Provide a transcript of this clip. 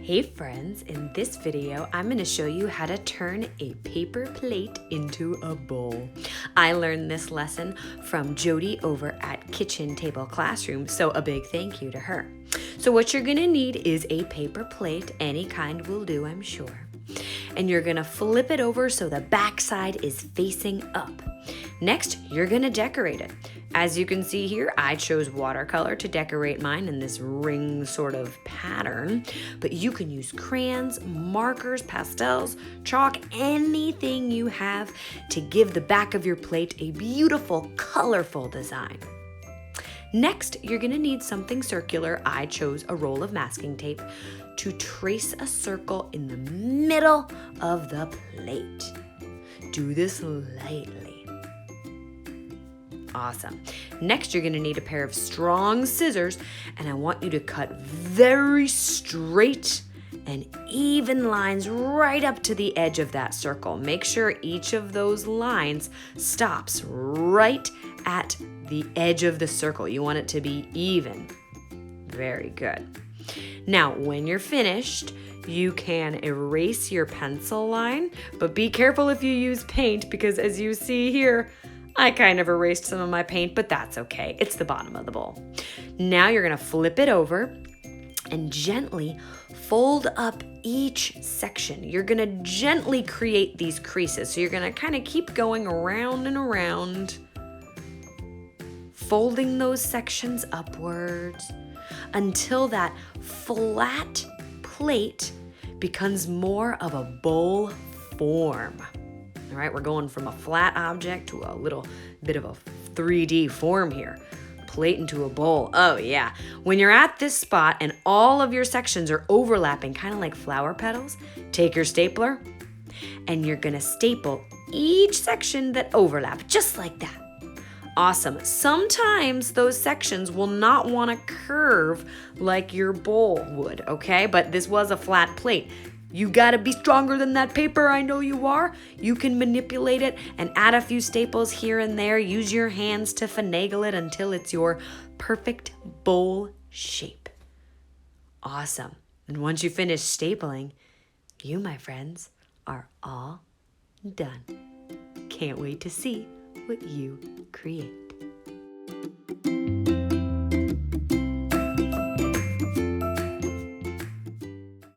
Hey friends, in this video, I'm going to show you how to turn a paper plate into a bowl. I learned this lesson from Jody over at Kitchen Table Classroom, so a big thank you to her. So what you're going to need is a paper plate, any kind will do, I'm sure. And you're going to flip it over so the back side is facing up. Next, you're going to decorate it. As you can see here, I chose watercolor to decorate mine in this ring sort of pattern, but you can use crayons, markers, pastels, chalk, anything you have to give the back of your plate a beautiful, colorful design. Next, you're going to need something circular. I chose a roll of masking tape to trace a circle in the middle of the plate. Do this lightly. Awesome. Next, you're going to need a pair of strong scissors, and I want you to cut very straight and even lines right up to the edge of that circle. Make sure each of those lines stops right at the edge of the circle. You want it to be even. Very good. Now, when you're finished, you can erase your pencil line, but be careful if you use paint because as you see here, I kind of erased some of my paint, but that's okay. It's the bottom of the bowl. Now you're gonna flip it over and gently fold up each section. You're gonna gently create these creases. So you're gonna kind of keep going around and around, folding those sections upwards until that flat plate becomes more of a bowl form. All right, we're going from a flat object to a little bit of a 3D form here. Plate into a bowl. Oh yeah. When you're at this spot and all of your sections are overlapping, kind of like flower petals, take your stapler and you're gonna staple each section that overlap, just like that. Awesome. Sometimes those sections will not want to curve like your bowl would, okay? But this was a flat plate. You gotta be stronger than that paper, I know you are. You can manipulate it and add a few staples here and there. Use your hands to finagle it until it's your perfect bowl shape. Awesome. And once you finish stapling, you, my friends, are all done. Can't wait to see what you create.